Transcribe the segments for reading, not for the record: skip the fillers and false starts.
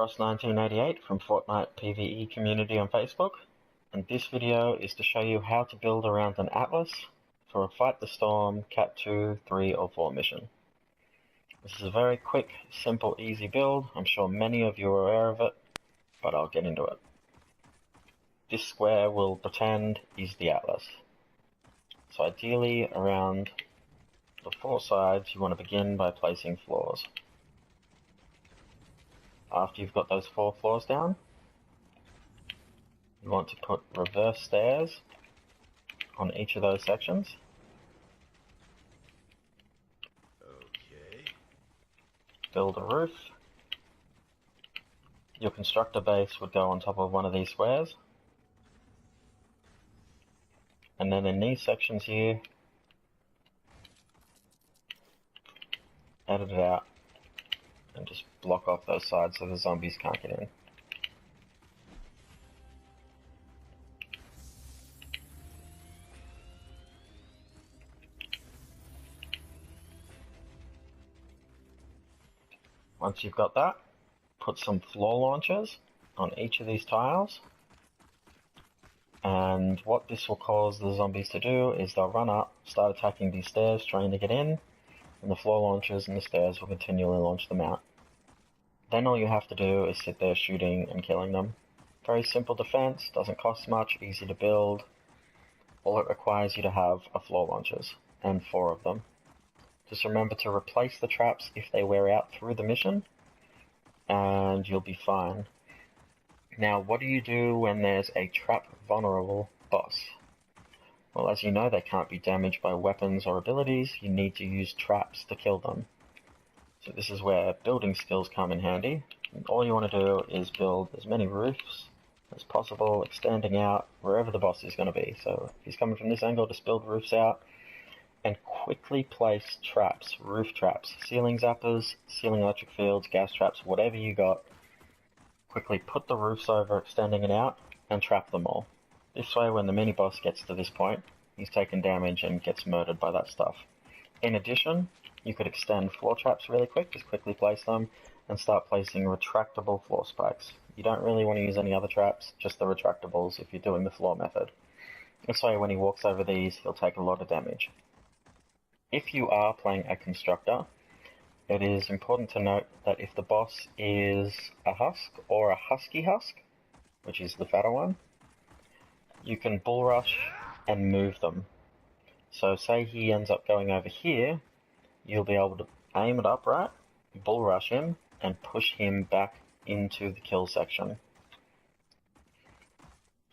Frost1988 from Fortnite PvE community on Facebook, and this video is to show you how to build around an Atlas for a Fight the Storm Cat 2, 3 or 4 mission. This is a very quick, simple, easy build. I'm sure many of you are aware of it, but I'll get into it. This square will pretend is the Atlas. So ideally around the 4 sides you want to begin by placing floors. After you've got those 4 floors down, you want to put reverse stairs on each of those sections. Okay. Build a roof. Your constructor base would go on top of one of these squares. And then in these sections here, edit it out and just block off those sides so the zombies can't get in. Once you've got that, put some floor launchers on each of these tiles. And what this will cause the zombies to do is they'll run up, start attacking these stairs, trying to get in, and the floor launchers and the stairs will continually launch them out. Then all you have to do is sit there shooting and killing them. Very simple defense, doesn't cost much, easy to build. All it requires you to have are floor launchers, and 4 of them. Just remember to replace the traps if they wear out through the mission, and you'll be fine. Now, what do you do when there's a trap vulnerable boss? Well, as you know, they can't be damaged by weapons or abilities. You need to use traps to kill them. So this is where building skills come in handy. And all you want to do is build as many roofs as possible, extending out wherever the boss is going to be. So if he's coming from this angle, just build roofs out and quickly place traps, roof traps, ceiling zappers, ceiling electric fields, gas traps, whatever you got. Quickly put the roofs over, extending it out, and trap them all. This way, when the mini-boss gets to this point, he's taken damage and gets murdered by that stuff. In addition, you could extend floor traps really quick, just quickly place them, and start placing retractable floor spikes. You don't really want to use any other traps, just the retractables if you're doing the floor method. This way, when he walks over these, he'll take a lot of damage. If you are playing a constructor, it is important to note that if the boss is a husk or a husky husk, which is the fatter one, you can bull rush and move them. So say he ends up going over here, you'll be able to aim it upright, bull rush him, and push him back into the kill section.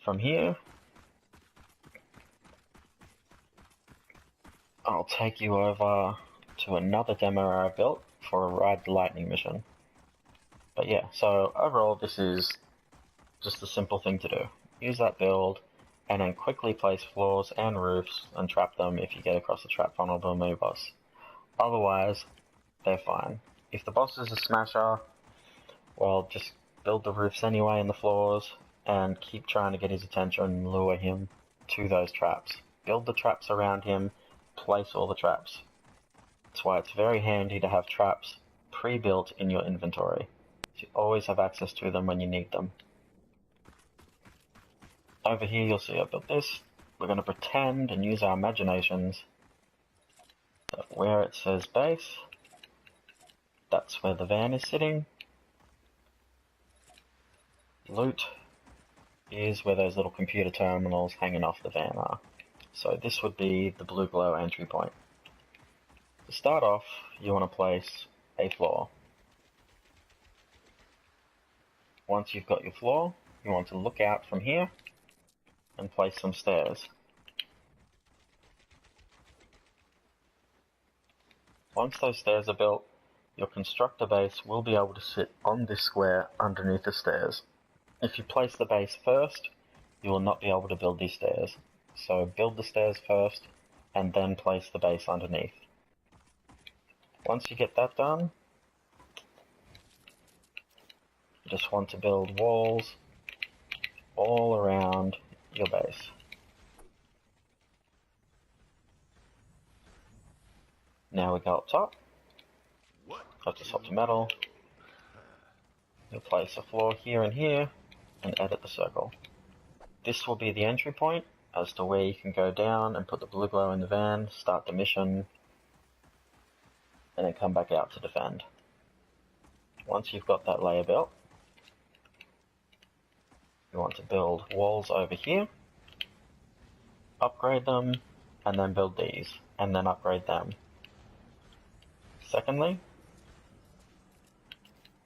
From here, I'll take you over to another demo I built for a Ride the Lightning mission. But yeah, so overall this is just a simple thing to do. Use that build, and then quickly place floors and roofs and trap them if you get across the trap vulnerable mini-boss. Otherwise, they're fine. If the boss is a smasher, well, just build the roofs anyway and the floors, and keep trying to get his attention and lure him to those traps. Build the traps around him, place all the traps. That's why it's very handy to have traps pre-built in your inventory. So you always have access to them when you need them. Over here you'll see I built this. We're going to pretend and use our imaginations that where it says base, that's where the van is sitting. Loot is where those little computer terminals hanging off the van are. So this would be the blue glow entry point. To start off, you want to place a floor. Once you've got your floor, you want to look out from here and place some stairs. Once those stairs are built, your constructor base will be able to sit on this square underneath the stairs. If you place the base first, you will not be able to build these stairs. So build the stairs first and then place the base underneath. Once you get that done, you just want to build walls all around your base. Now we go up top, up to top to metal, You'll place a floor here and here, and edit the circle. This will be the entry point as to where you can go down and put the blue glow in the van, start the mission, and then come back out to defend. Once you've got that layer built, you want to build walls over here, upgrade them, and then build these, and then upgrade them. Secondly,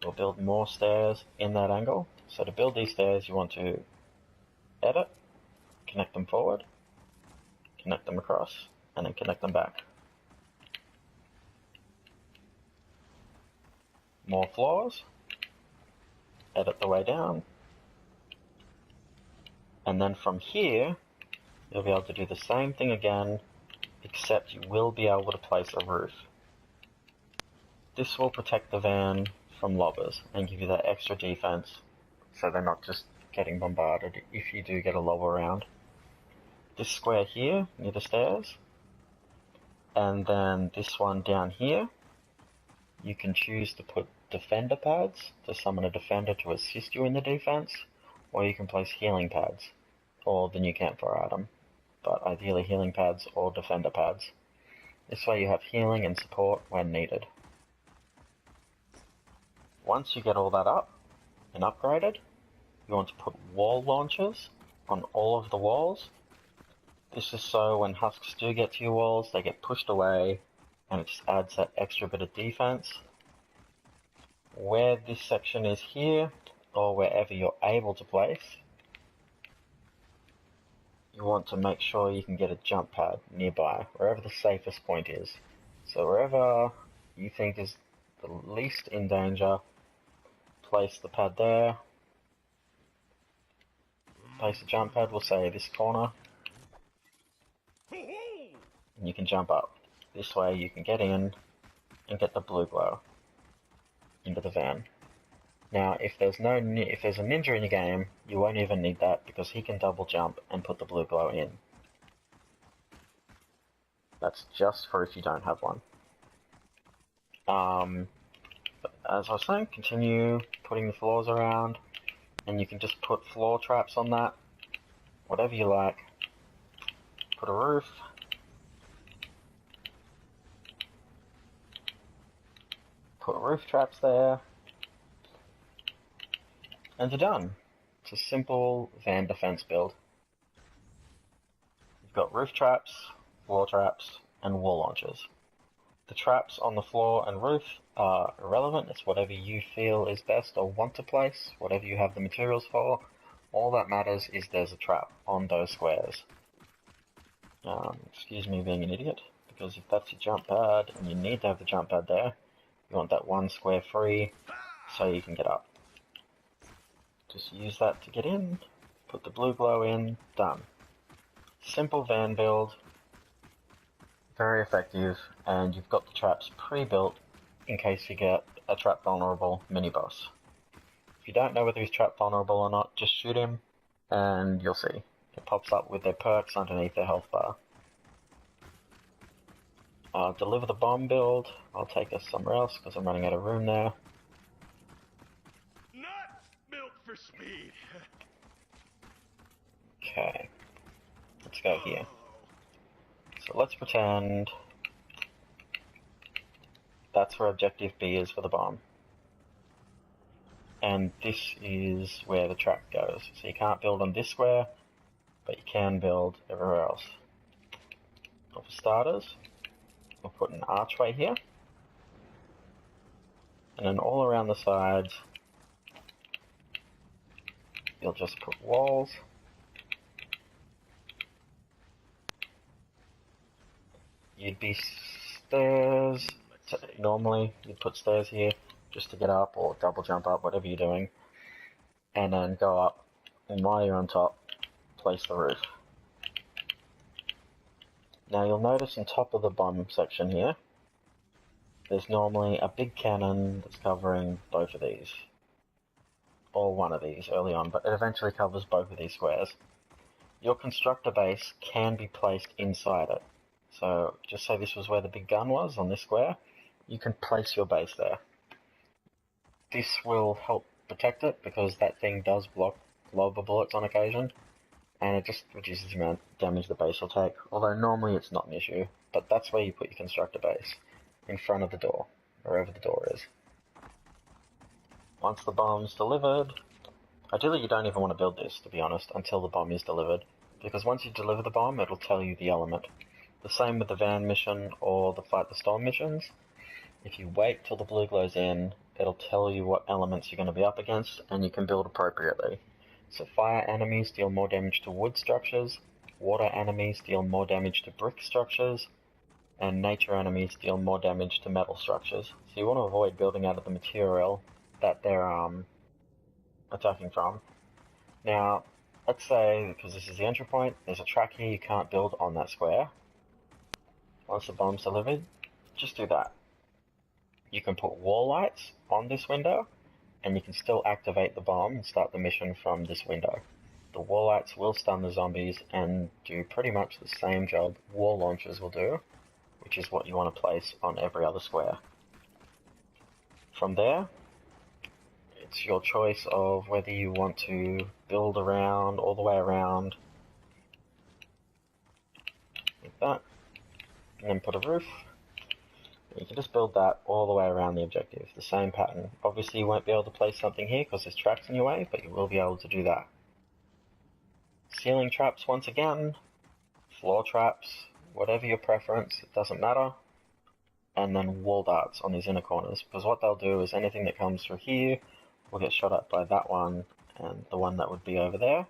you'll build more stairs in that angle. So to build these stairs, you want to edit, connect them forward, connect them across, and then connect them back. More floors, edit the way down, and then from here, you'll be able to do the same thing again, except you will be able to place a roof. This will protect the van from lobbers and give you that extra defense so they're not just getting bombarded if you do get a lobber around. This square here near the stairs, and then this one down here, you can choose to put defender pads to summon a defender to assist you in the defense, or you can place healing pads, or the new campfire item, but ideally healing pads or defender pads. This way you have healing and support when needed. Once you get all that up and upgraded, you want to put wall launchers on all of the walls. This is so when husks do get to your walls, they get pushed away, and it just adds that extra bit of defense. Where this section is here, or wherever you're able to place, you want to make sure you can get a jump pad nearby, wherever the safest point is. So wherever you think is the least in danger, place the pad there. Place a jump pad, we'll say this corner, and you can jump up. This way you can get in and get the blue glow into the van. Now, if there's a ninja in your game, you won't even need that because he can double jump and put the blue glow in. That's just for if you don't have one. But as I was saying, continue putting the floors around, and you can just put floor traps on that, whatever you like. Put a roof. Put roof traps there. And you're done. It's a simple van defense build. You've got roof traps, floor traps, and wall launchers. The traps on the floor and roof are irrelevant. It's whatever you feel is best or want to place, whatever you have the materials for. All that matters is there's a trap on those squares. Excuse me being an idiot, because if that's your jump pad and you need to have the jump pad there, you want that one square free so you can get up. Just use that to get in, put the blue glow in, done. Simple van build, very effective, and you've got the traps pre-built in case you get a trap vulnerable mini-boss. If you don't know whether he's trap vulnerable or not, just shoot him and you'll see. It pops up with their perks underneath their health bar. Deliver the bomb build. I'll take us somewhere else because I'm running out of room there. Not built for speed. Okay, let's go here. So let's pretend that's where objective B is for the bomb. And this is where the trap goes. So you can't build on this square, but you can build everywhere else. But for starters, we'll put an archway here. And then all around the sides, you'll just put walls. You'd be stairs. Normally, you'd put stairs here just to get up or double jump up, whatever you're doing. And then go up, and while you're on top, place the roof. Now you'll notice on top of the bomb section here, there's normally a big cannon that's covering both of these. Or one of these early on, but it eventually covers both of these squares. Your constructor base can be placed inside it. So just say this was where the big gun was on this square, you can place your base there. This will help protect it, because that thing does block lava bullets on occasion, and it just reduces the amount of damage the base will take, although normally it's not an issue. But that's where you put your constructor base, in front of the door, wherever the door is. Once the bomb's delivered, ideally you don't even want to build this, to be honest, until the bomb is delivered, because once you deliver the bomb, it'll tell you the element. The same with the van mission or the fight the storm missions. If you wait till the blue glow's in, it'll tell you what elements you're going to be up against, and you can build appropriately. So fire enemies deal more damage to wood structures, water enemies deal more damage to brick structures, and nature enemies deal more damage to metal structures. So you want to avoid building out of the material that they're attacking from. Now, let's say, because this is the entry point, there's a track here you can't build on that square. Once the bomb's delivered, just do that. You can put wall lights on this window, and you can still activate the bomb and start the mission from this window. The wall lights will stun the zombies and do pretty much the same job wall launchers will do, which is what you want to place on every other square. From there, it's your choice of whether you want to build around, all the way around, like that, and then put a roof. You can just build that all the way around the objective, the same pattern. Obviously you won't be able to place something here because there's tracks in your way, but you will be able to do that. Ceiling traps once again, floor traps, whatever your preference, it doesn't matter. And then wall darts on these inner corners, because what they'll do is anything that comes through here will get shot at by that one and the one that would be over there.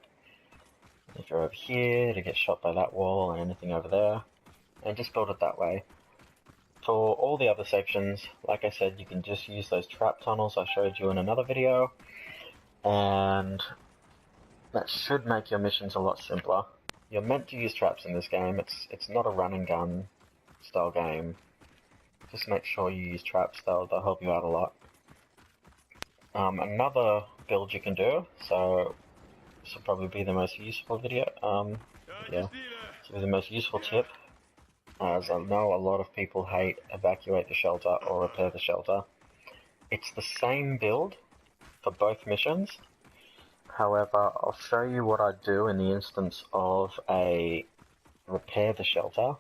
If you're over here, it'll get shot by that wall and anything over there. And just build it that way. For all the other sections, like I said, you can just use those trap tunnels I showed you in another video, and that should make your missions a lot simpler. You're meant to use traps in this game, it's not a run and gun style game. Just make sure you use traps, they'll help you out a lot. Another build you can do, so this will probably be the most useful video, this will be the most useful tip, as I know a lot of people hate evacuate the shelter or repair the shelter. It's the same build for both missions. However, I'll show you what I do in the instance of a repair the shelter,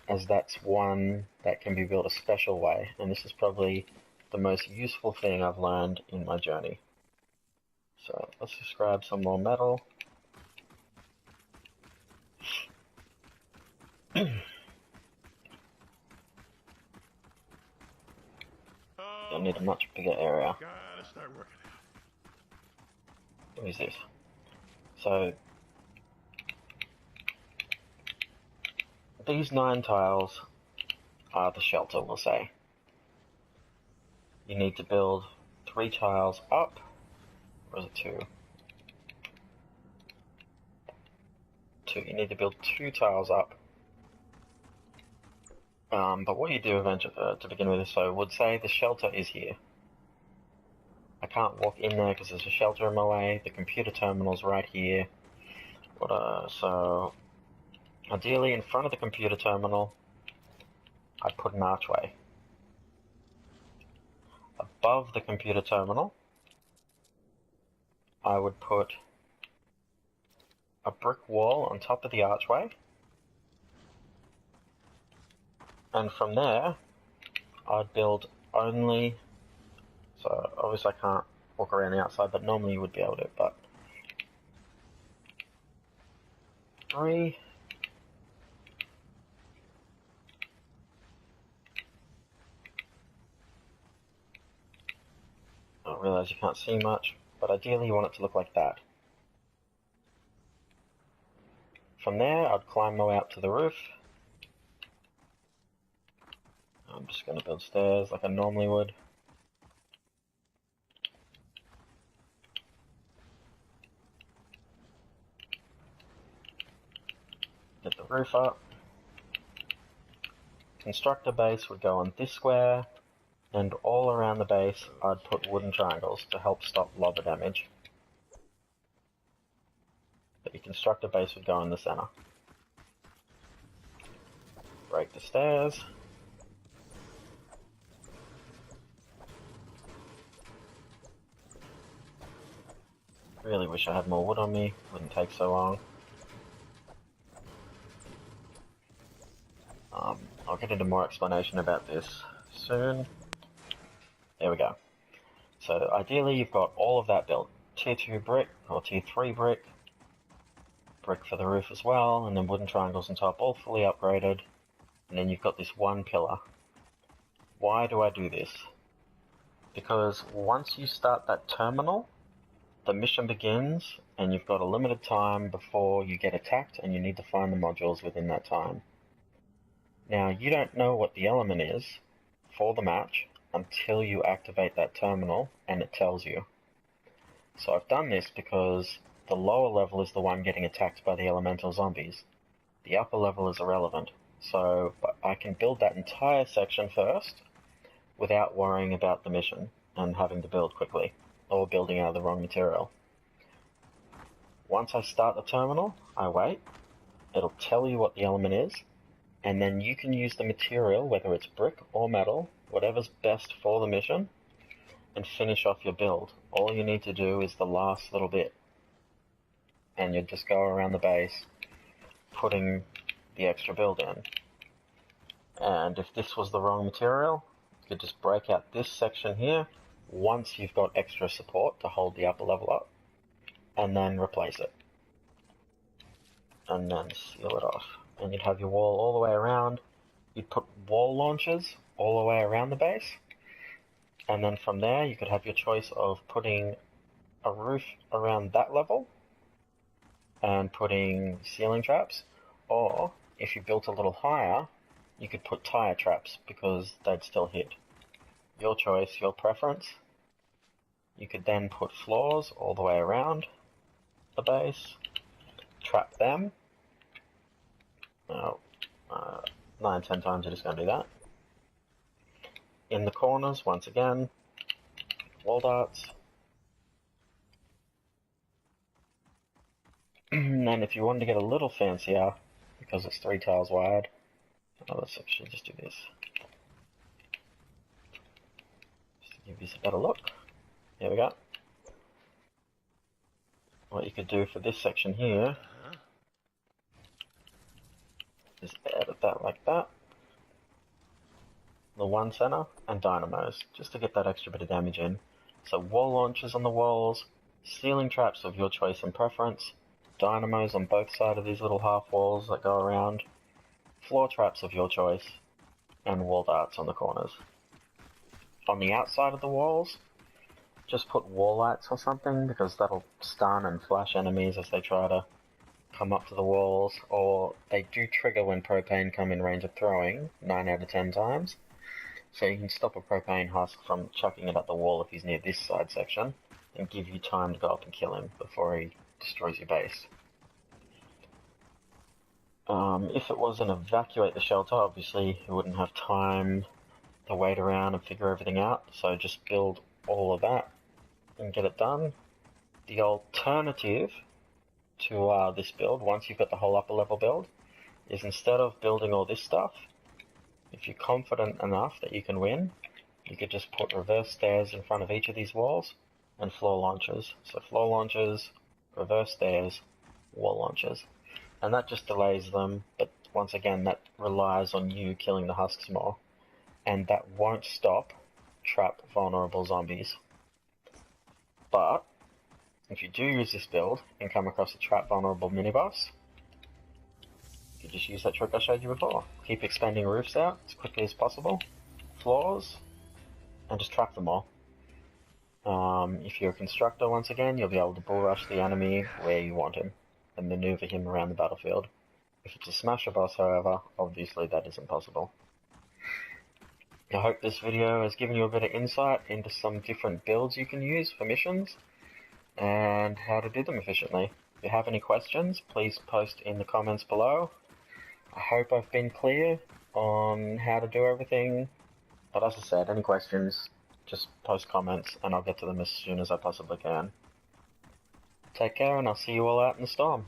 as that's one that can be built a special way, and this is probably the most useful thing I've learned in my journey. So let's just grab some more metal. You'll need a much bigger area. Gotta start working out. What is this? So these 9 tiles are the shelter, we'll say. You need to build 3 tiles up, or is it 2? 2. You need to build 2 tiles up. But what you do eventually, to begin with, so I would say the shelter is here. I can't walk in there because there's a shelter in my way. The computer terminal's right here. So ideally, in front of the computer terminal, I'd put an archway. Above the computer terminal, I would put a brick wall on top of the archway. And from there, I'd build only, so obviously I can't walk around the outside, but normally you would be able to, but 3, I realise you can't see much, but ideally you want it to look like that. From there, I'd climb my way up to the roof. I'm just going to build stairs like I normally would. Get the roof up. Constructor base would go on this square, and all around the base I'd put wooden triangles to help stop lava damage. But your constructor base would go in the center. Break the stairs. Really wish I had more wood on me, wouldn't take so long. I'll get into more explanation about this soon. There we go. So ideally you've got all of that built. Tier 2 brick, or Tier 3 brick, brick for the roof as well, and then wooden triangles on top, all fully upgraded. And then you've got this one pillar. Why do I do this? Because once you start that terminal, the mission begins, and you've got a limited time before you get attacked, and you need to find the modules within that time. Now, you don't know what the element is for the match until you activate that terminal, and it tells you. So I've done this because the lower level is the one getting attacked by the elemental zombies. The upper level is irrelevant. So I can build that entire section first without worrying about the mission and having to build quickly, or building out of the wrong material. Once I start the terminal, I wait, it'll tell you what the element is, and then you can use the material, whether it's brick or metal, whatever's best for the mission, and finish off your build. All you need to do is the last little bit, and you just go around the base putting the extra build in. And if this was the wrong material, you could just break out this section here once you've got extra support to hold the upper level up, and then replace it. And then seal it off. And you'd have your wall all the way around. You'd put wall launchers all the way around the base. And then from there, you could have your choice of putting a roof around that level and putting ceiling traps. Or, if you built a little higher, you could put tire traps because they'd still hit. Your choice, your preference. You could then put floors all the way around the base, trap them. Now, 9-10 times you're just going to do that. In the corners, once again, wall darts. And then if you wanted to get a little fancier, because it's 3 tiles wide, let's actually just do this. Just to give you a better look. Here we go. What you could do for this section here is edit that like that. The one center, and dynamos, just to get that extra bit of damage in. So wall launchers on the walls, ceiling traps of your choice and preference, dynamos on both sides of these little half walls that go around, floor traps of your choice, and wall darts on the corners. On the outside of the walls, just put wall lights or something, because that'll stun and flash enemies as they try to come up to the walls, or they do trigger when propane come in range of throwing, 9 out of 10 times. So you can stop a propane husk from chucking it at the wall if he's near this side section, and give you time to go up and kill him before he destroys your base. If it was an evacuate the shelter, obviously you wouldn't have time to wait around and figure everything out, so just build all of that and get it done. The alternative to this build, once you've got the whole upper level build, is instead of building all this stuff, if you're confident enough that you can win, you could just put reverse stairs in front of each of these walls and floor launchers. So floor launchers, reverse stairs, wall launchers. And that just delays them, but once again that relies on you killing the husks more. And that won't stop trap vulnerable zombies. But if you do use this build and come across a trap vulnerable mini-boss, you just use that trick I showed you before. Keep expanding roofs out as quickly as possible, floors, and just trap them all. If you're a constructor, once again, you'll be able to bull rush the enemy where you want him and maneuver him around the battlefield. If it's a smasher boss, however, obviously that isn't possible. I hope this video has given you a bit of insight into some different builds you can use for missions and how to do them efficiently. If you have any questions, please post in the comments below. I hope I've been clear on how to do everything, but as I said, any questions, just post comments and I'll get to them as soon as I possibly can. Take care and I'll see you all out in the storm.